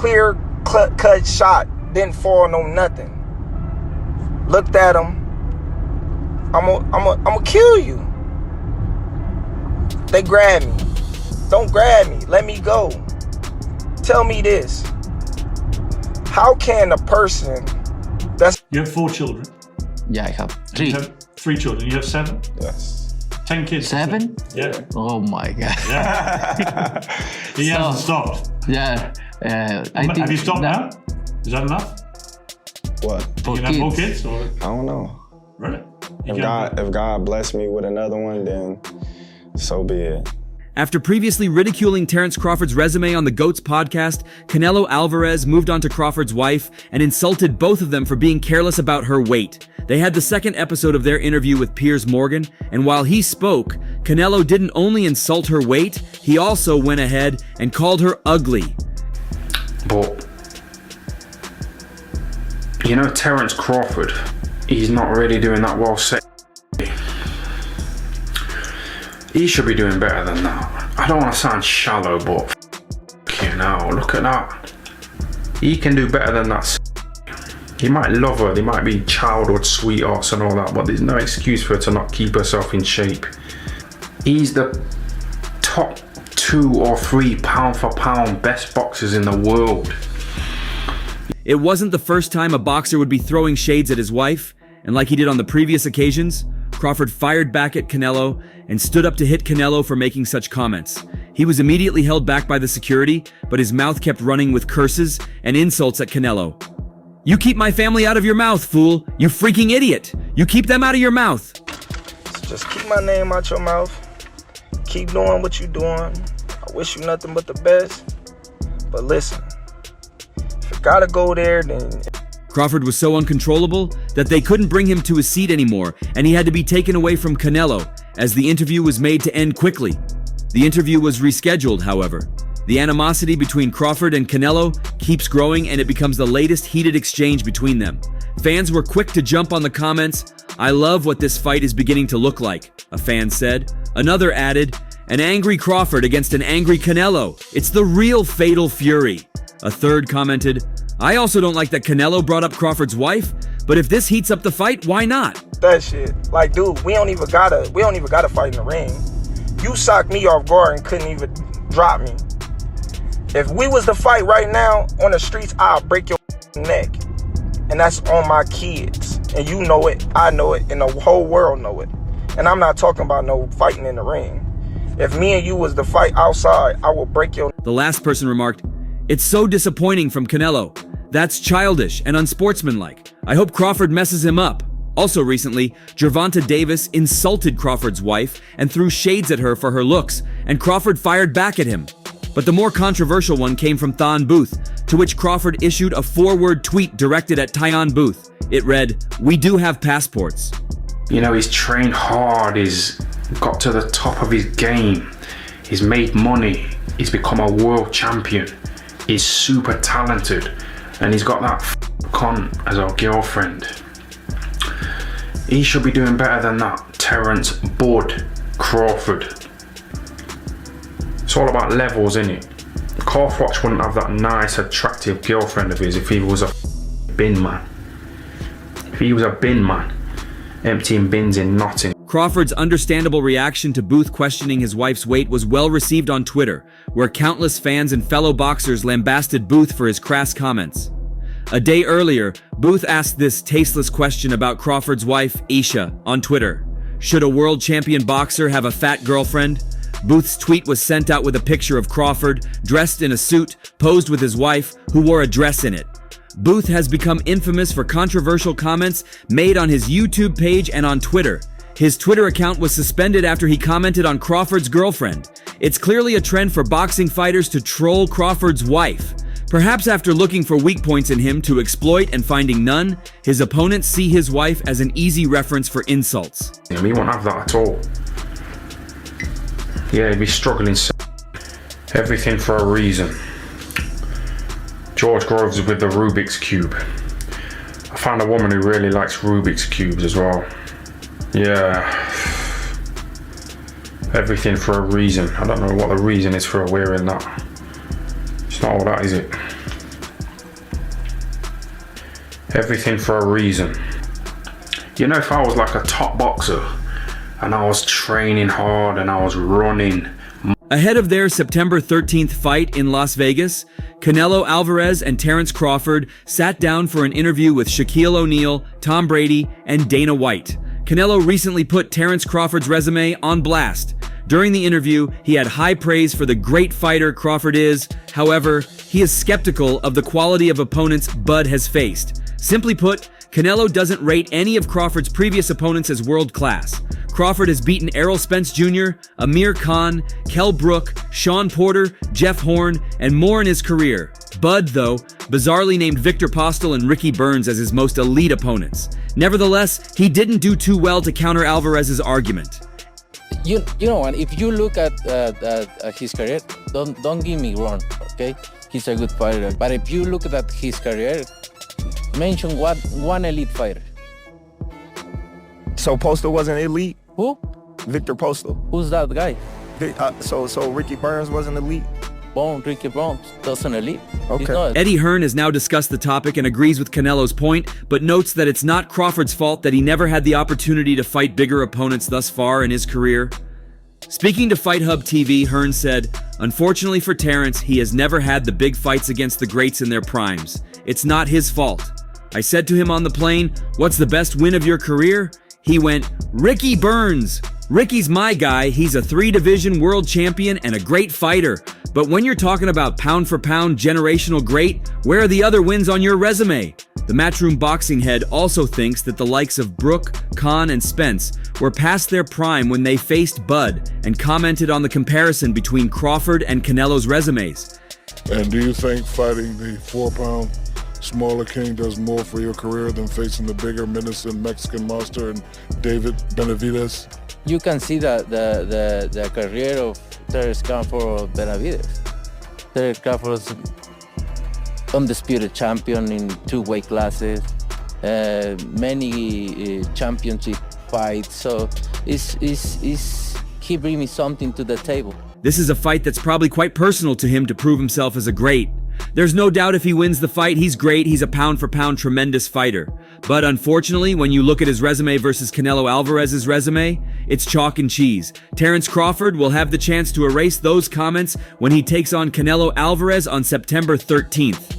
clear cut shot. Didn't fall no nothing. Looked at him. I'm gonna kill you. They grabbed me. Don't grab me. Let me go. Tell me this. How can a person that's... You have 4 children. Yeah, I have 3. You have 3 children. You have 7? Yes. 10 kids. 7? Yeah. Oh my god. Yeah. He hasn't stopped. Yeah. Have you stopped now? Is that enough? What? You can have more kids? Or? I don't know. Really? If God bless me with another one, then so be it. After previously ridiculing Terence Crawford's resume on the GOATS podcast, Canelo Alvarez moved on to Crawford's wife and insulted both of them for being careless about her weight. They had the second episode of their interview with Piers Morgan, and while he spoke, Canelo didn't only insult her weight, he also went ahead and called her ugly. But, you know, Terence Crawford, he's not really doing that well sexually. He should be doing better than that. I don't want to sound shallow, but you know, look at that. He can do better than that. He might love her, they might be childhood sweethearts and all that, but there's no excuse for her to not keep herself in shape. He's the top 2 or 3 pound for pound best boxers in the world. It wasn't the first time a boxer would be throwing shades at his wife, and like he did on the previous occasions, Crawford fired back at Canelo and stood up to hit Canelo for making such comments. He was immediately held back by the security, but his mouth kept running with curses and insults at Canelo. "You keep my family out of your mouth, fool! You freaking idiot! You keep them out of your mouth!" Just keep my name out your mouth. Keep doing what you're doing. I wish you nothing but the best. But listen, if you gotta go there, then... Crawford was so uncontrollable that they couldn't bring him to his seat anymore, and he had to be taken away from Canelo, as the interview was made to end quickly. The interview was rescheduled, however. The animosity between Crawford and Canelo keeps growing, and it becomes the latest heated exchange between them. Fans were quick to jump on the comments. "I love what this fight is beginning to look like," a fan said. Another added, "An angry Crawford against an angry Canelo. It's the real fatal fury." A third commented, "I also don't like that Canelo brought up Crawford's wife, but if this heats up the fight, why not?" That shit. Like, dude, we don't even gotta fight in the ring. You socked me off guard and couldn't even drop me. If we was to fight right now on the streets, I'll break your neck. And that's on my kids. And you know it, I know it, and the whole world know it. And I'm not talking about no fighting in the ring. If me and you was to fight outside, I will break your... The last person remarked, "It's so disappointing from Canelo. That's childish and unsportsmanlike. I hope Crawford messes him up." Also recently, Gervonta Davis insulted Crawford's wife and threw shades at her for her looks, and Crawford fired back at him. But the more controversial one came from Thon Booth, to which Crawford issued a 4-word tweet directed at Tyon Booth. It read, "We do have passports." You know, he's trained hard, he's got to the top of his game, he's made money, he's become a world champion, he's super talented, and he's got that cunt as our girlfriend. He should be doing better than that. Terence Bud Crawford. It's all about levels, innit? Crawford wouldn't have that nice, attractive girlfriend of his if he was a bin man. If he was a bin man, emptying bins in Nottingham. Crawford's understandable reaction to Booth questioning his wife's weight was well received on Twitter, where countless fans and fellow boxers lambasted Booth for his crass comments. A day earlier, Booth asked this tasteless question about Crawford's wife, Isha, on Twitter. Should a world champion boxer have a fat girlfriend? Booth's tweet was sent out with a picture of Crawford, dressed in a suit, posed with his wife, who wore a dress in it. Booth has become infamous for controversial comments made on his YouTube page and on Twitter. His Twitter account was suspended after he commented on Crawford's girlfriend. It's clearly a trend for boxing fighters to troll Crawford's wife. Perhaps after looking for weak points in him to exploit and finding none, his opponents see his wife as an easy reference for insults. We won't have that at all. Yeah, he'd be struggling. Everything for a reason. George Groves with the Rubik's Cube. I found a woman who really likes Rubik's Cubes as well. Yeah. Everything for a reason. I don't know what the reason is for wearing that. It's not all that, is it? Everything for a reason. You know, if I was like a top boxer and I was training hard and I was running. Ahead of their September 13th fight in Las Vegas, Canelo Alvarez and Terence Crawford sat down for an interview with Shaquille O'Neal, Tom Brady, and Dana White. Canelo recently put Terence Crawford's resume on blast. During the interview, he had high praise for the great fighter Crawford is. However, he is skeptical of the quality of opponents Bud has faced. Simply put, Canelo doesn't rate any of Crawford's previous opponents as world-class. Crawford has beaten Errol Spence Jr., Amir Khan, Kell Brook, Sean Porter, Jeff Horn, and more in his career. Bud, though, bizarrely named Victor Postel and Ricky Burns as his most elite opponents. Nevertheless, he didn't do too well to counter Alvarez's argument. You know, and if you look at his career, don't get me wrong, okay? He's a good fighter. But if you look at his career, mention one elite fighter. So Postal wasn't elite? Who? Victor Postal. Who's that guy? So Ricky Burns wasn't elite? Ricky Burns doesn't elite. Okay. Eddie Hearn has now discussed the topic and agrees with Canelo's point, but notes that it's not Crawford's fault that he never had the opportunity to fight bigger opponents thus far in his career. Speaking to Fight Hub TV, Hearn said, "Unfortunately for Terence, he has never had the big fights against the greats in their primes. It's not his fault. I said to him on the plane, 'What's the best win of your career?' He went, 'Ricky Burns. Ricky's my guy. He's a 3-division world champion and a great fighter. But when you're talking about pound-for-pound generational great, where are the other wins on your resume?' The Matchroom boxing head also thinks that the likes of Brook, Khan, and Spence were past their prime when they faced Bud, and commented on the comparison between Crawford and Canelo's resumes. And do you think fighting the 4-pound smaller king does more for your career than facing the bigger, menacing Mexican monster and David Benavidez? You can see the career of Terence Crawford Benavidez. Terence Crawford is undisputed champion in 2 weight classes, many championship fights. So he bring me something to the table. This is a fight that's probably quite personal to him to prove himself as a great. There's no doubt if he wins the fight, he's great. He's a pound-for-pound tremendous fighter. But unfortunately, when you look at his resume versus Canelo Alvarez's resume, it's chalk and cheese. Terence Crawford will have the chance to erase those comments when he takes on Canelo Alvarez on September 13th.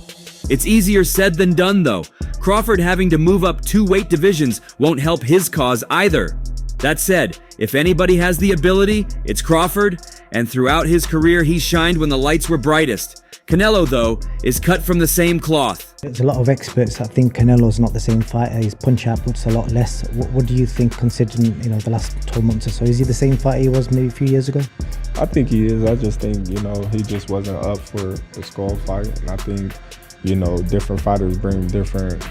It's easier said than done, though. Crawford having to move up 2 weight divisions won't help his cause either. That said, if anybody has the ability, it's Crawford, and throughout his career, he shined when the lights were brightest. Canelo, though, is cut from the same cloth. There's a lot of experts that think Canelo's not the same fighter. His punch output's a lot less. What do you think, considering the last 12 months or so? Is he the same fighter he was maybe a few years ago? I think he is. I just think, he just wasn't up for the skull fight. And I think, different fighters bring different,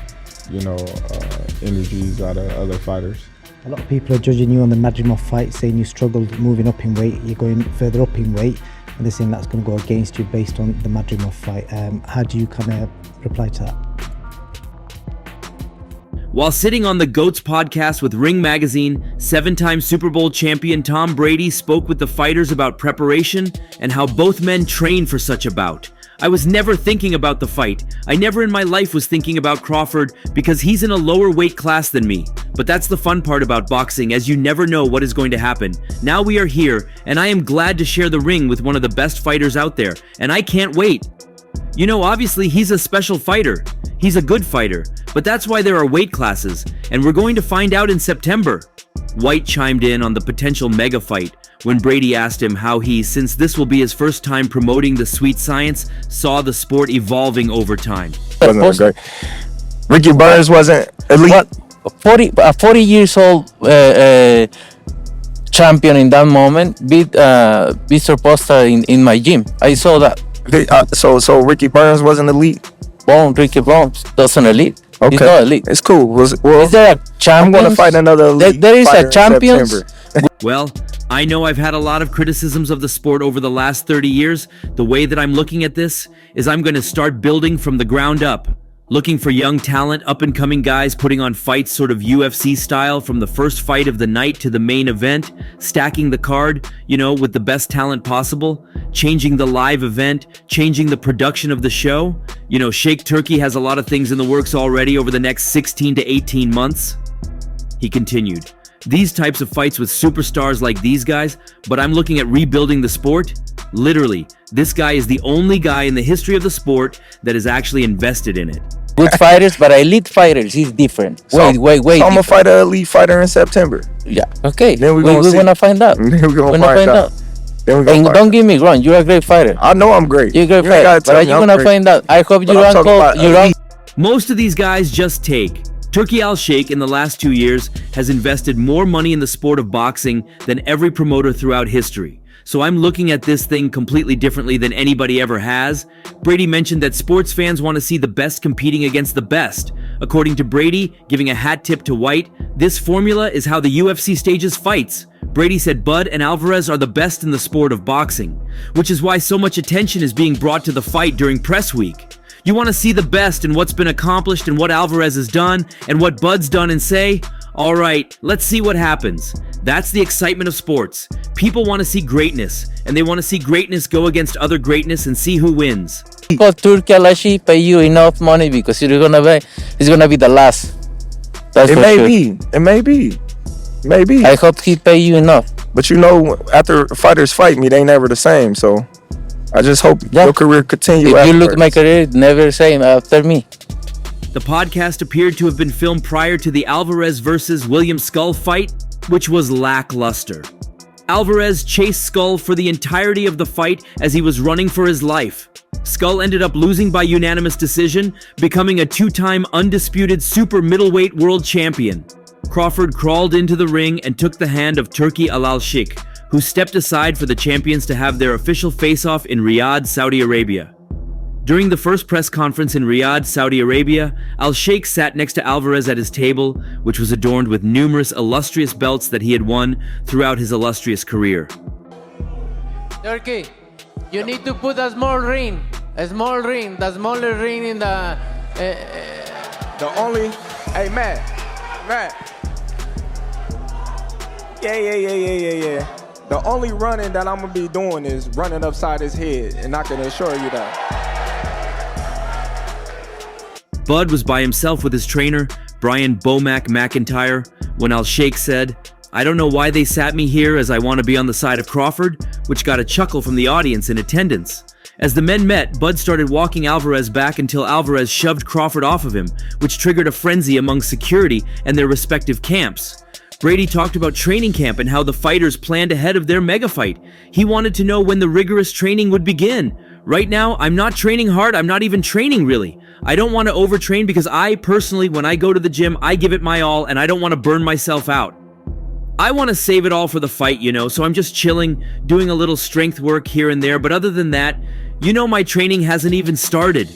energies out of other fighters. A lot of people are judging you on the Madrimov fight, saying you struggled moving up in weight. You're going further up in weight. And they're saying that's going to go against you based on the Madrimov fight. How do you kind of reply to that? While sitting on the GOATS podcast with Ring Magazine, 7-time Super Bowl champion Tom Brady spoke with the fighters about preparation and how both men train for such a bout. I was never thinking about the fight. I never in my life was thinking about Crawford because he's in a lower weight class than me. But that's the fun part about boxing, as you never know what is going to happen. Now we are here, and I am glad to share the ring with one of the best fighters out there, and I can't wait. Obviously he's a special fighter. He's a good fighter, but that's why there are weight classes, and we're going to find out in September. White chimed in on the potential mega fight when Brady asked him how he, since this will be his first time promoting the sweet science, saw the sport evolving over time. Wasn't great. Ricky Burns wasn't elite. A 40 years old champion in that moment beat Mr. Posta in my gym. I saw that. So Ricky Burns wasn't elite. Ricky Burns doesn't elite. Okay, he's not elite. It's cool. Is there a champion? I'm going to fight another elite. There is fighter a champion. Well, I know I've had a lot of criticisms of the sport over the last 30 years. The way that I'm looking at this is I'm going to start building from the ground up. Looking for young talent, up-and-coming guys putting on fights sort of UFC style from the first fight of the night to the main event, stacking the card, with the best talent possible, changing the live event, changing the production of the show. Sheikh Turki has a lot of things in the works already over the next 16 to 18 months. He continued, these types of fights with superstars like these guys, but I'm looking at rebuilding the sport. Literally, this guy is the only guy in the history of the sport that is actually invested in it. Good fighters, but elite fighters is different. Wait. So I'm gonna fight an elite fighter in September. Yeah. Okay. Then we're gonna find out. Then we're gonna find out. And don't get me wrong, you're a great fighter. I know I'm great. You're a great fighter, but are you gonna find out? I hope you're on. Most of these guys just take. Turki Al-Sheikh in the last 2 years has invested more money in the sport of boxing than every promoter throughout history. So I'm looking at this thing completely differently than anybody ever has. Brady mentioned that sports fans want to see the best competing against the best. According to Brady, giving a hat tip to White, this formula is how the UFC stages fights. Brady said Bud and Alvarez are the best in the sport of boxing, which is why so much attention is being brought to the fight during press week. You want to see the best in what's been accomplished and what Alvarez has done and what Bud's done and say, all right, let's see what happens. That's the excitement of sports. People want to see greatness, and they want to see greatness go against other greatness and see who wins. Because Turki Al-Sheikh pay you enough money because it's gonna be the last. That's it may be. Maybe. I hope he pay you enough. But after fighters fight me, they never the same. So I just hope your career continue. If you look at my career, never same after me. The podcast appeared to have been filmed prior to the Alvarez versus William Skull fight, which was lackluster. Alvarez chased Skull for the entirety of the fight as he was running for his life. Skull ended up losing by unanimous decision, becoming a 2-time undisputed super middleweight world champion. Crawford crawled into the ring and took the hand of Turki Al-Sheikh, who stepped aside for the champions to have their official face-off in Riyadh, Saudi Arabia. During the first press conference in Riyadh, Saudi Arabia, Al-Sheikh sat next to Alvarez at his table, which was adorned with numerous illustrious belts that he had won throughout his illustrious career. Turki, you need to put a small ring, the smaller ring in the... Hey, Matt. Yeah. The only running that I'm gonna be doing is running upside his head, and I can assure you that. Bud was by himself with his trainer, Brian Bomac McIntyre, when Al-Sheikh said, I don't know why they sat me here as I want to be on the side of Crawford, which got a chuckle from the audience in attendance. As the men met, Bud started walking Alvarez back until Alvarez shoved Crawford off of him, which triggered a frenzy among security and their respective camps. Brady talked about training camp and how the fighters planned ahead of their mega fight. He wanted to know when the rigorous training would begin. Right now, I'm not training hard, I'm not even training really. I don't want to overtrain because I personally, when I go to the gym, I give it my all and I don't want to burn myself out. I want to save it all for the fight, so I'm just chilling, doing a little strength work here and there, but other than that, my training hasn't even started.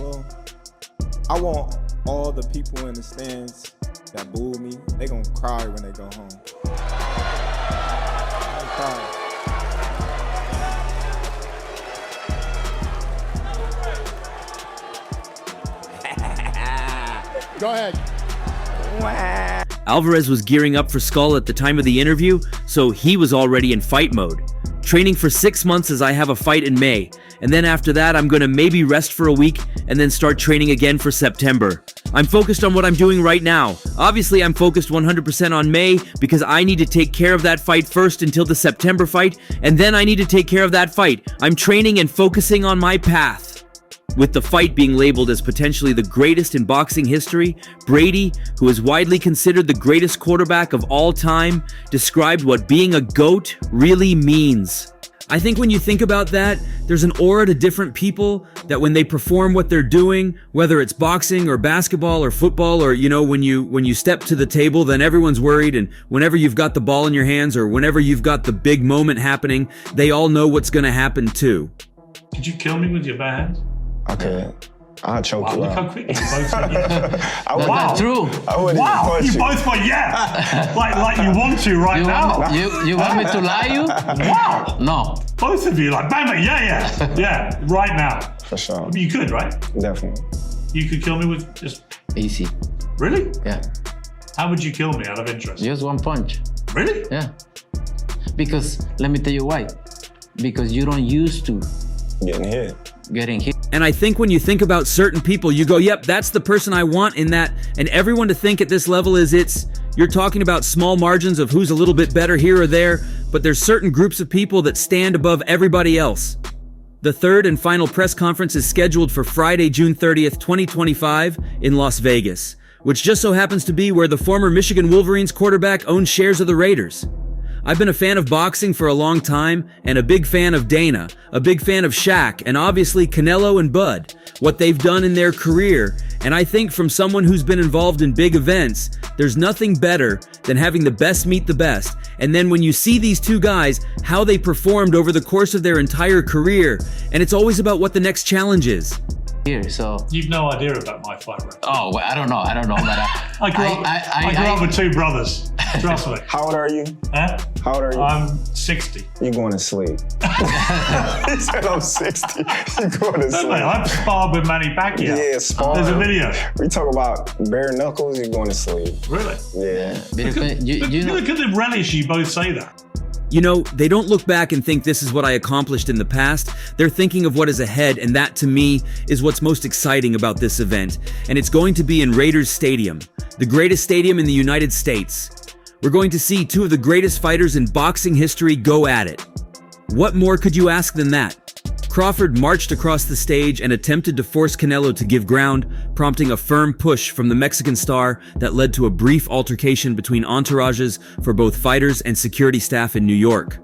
Well, I want all the people in the stands that booed me, they gonna cry when they go home. Go ahead. Alvarez was gearing up for Skull at the time of the interview, so he was already in fight mode. Training for 6 months as I have a fight in May, and then after that I'm gonna maybe rest for a week and then start training again for September. I'm focused on what I'm doing right now. Obviously I'm focused 100% on May because I need to take care of that fight first until the September fight, and then I need to take care of that fight. I'm training and focusing on my path. With the fight being labeled as potentially the greatest in boxing history, Brady, who is widely considered the greatest quarterback of all time, described what being a GOAT really means. I think when you think about that, there's an aura to different people that when they perform what they're doing, whether it's boxing or basketball or football, or when you step to the table, then everyone's worried, and whenever you've got the ball in your hands or whenever you've got the big moment happening, they all know what's going to happen too. Could you kill me with your bare hands? Okay. I'll choke you Look out. how quick you both said yes. That's true. Wow, you both went yeah. like you want to now. You want me to lie you? Wow. No. Both of you, like bang, bang, yeah, right now. For sure. You could, right? Definitely. You could kill me with just... Easy. Really? Yeah. How would you kill me out of interest? Just one punch. Really? Yeah. Because, let me tell you why. Because you don't used to getting hit. And I think when you think about certain people, you go, yep, that's the person I want in that. And everyone to think at this level is you're talking about small margins of who's a little bit better here or there, but there's certain groups of people that stand above everybody else. The third and final press conference is scheduled for Friday, June 30th, 2025 in Las Vegas, which just so happens to be where the former Michigan Wolverines quarterback owns shares of the Raiders. I've been a fan of boxing for a long time and a big fan of Dana, a big fan of Shaq, and obviously Canelo and Bud, what they've done in their career. And I think from someone who's been involved in big events, there's nothing better than having the best meet the best. And then when you see these two guys, how they performed over the course of their entire career, and it's always about what the next challenge is. Here, so You've no idea about my fight record. oh, well, I don't know, but I grew up with two brothers. Trust me. How old are you? Huh? How old are you? I'm 60. You going to sleep. He said I'm 60. You going to No, sleep. mate, I've sparred with Manny Pacquiao. Yeah, spar. There's a video. We talk about bare knuckles, you're going to sleep. Really? Yeah. you know, Look at the relish you both say that. You know, they don't look back and think this is what I accomplished in the past. They're thinking of what is ahead, and that to me is what's most exciting about this event. And it's going to be in Raiders Stadium, the greatest stadium in the United States. We're going to see two of the greatest fighters in boxing history go at it. What more could you ask than that? Crawford marched across the stage and attempted to force Canelo to give ground, prompting a firm push from the Mexican star that led to a brief altercation between entourages for both fighters and security staff in New York.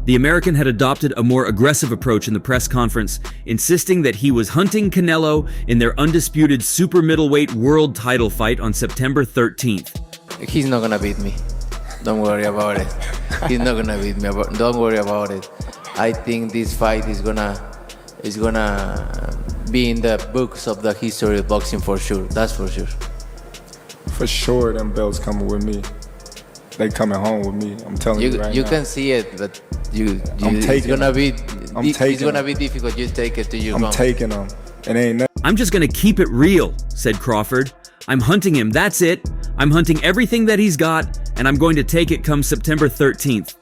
The American had adopted a more aggressive approach in the press conference, insisting that he was hunting Canelo in their undisputed super middleweight world title fight on September 13th. He's not gonna beat me. Don't worry about it. He's not gonna beat me. Don't worry about it. I think this fight is gonna be in the books of the history of boxing for sure. That's for sure. For sure, them belts coming with me. They coming home with me. I'm telling you right now. You can see it, but I'm taking it's gonna be difficult. You take it to your I'm taking them. It ain't nothing. I'm just gonna keep it real, said Crawford. I'm hunting him, that's it. I'm hunting everything that he's got, and I'm going to take it come September 13th.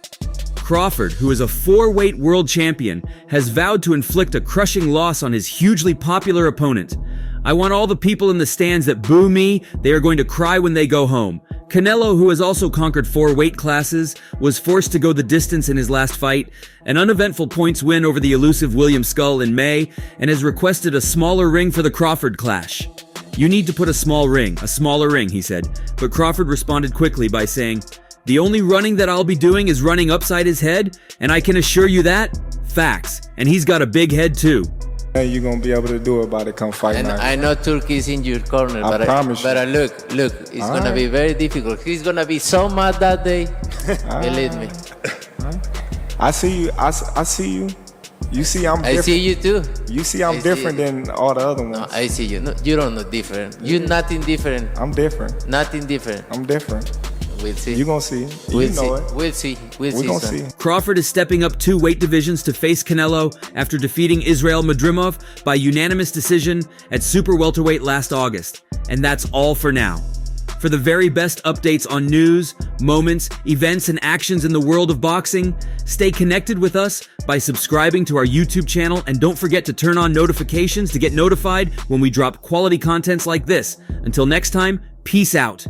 Crawford, who is a 4-weight world champion, has vowed to inflict a crushing loss on his hugely popular opponent. I want all the people in the stands that boo me, they are going to cry when they go home. Canelo, who has also conquered 4 weight classes, was forced to go the distance in his last fight, an uneventful points win over the elusive William Skull in May, and has requested a smaller ring for the Crawford clash. You need to put a smaller ring, he said, but Crawford responded quickly by saying, the only running that I'll be doing is running upside his head, and I can assure you that, facts, and he's got a big head too. Hey, you're gonna be able to do it by the come fight And night. I know Turkey is in your corner, I promise you. but look, it's gonna be very difficult. He's gonna be so mad that day. Believe me. I see you. I see you. You see I'm different. I see you too. You see I'm different than all the other ones. No, I see you. No, you don't look different. You're nothing different. I'm different. Nothing different. I'm different. We'll see. You gonna see. We'll you know see. it. We'll see. We gonna son. see. Crawford is stepping up 2 weight divisions to face Canelo after defeating Israel Madrimov by unanimous decision at super welterweight last August. And that's all for now. For the very best updates on news, moments, events, and actions in the world of boxing, stay connected with us by subscribing to our YouTube channel, and don't forget to turn on notifications to get notified when we drop quality contents like this. Until next time, peace out.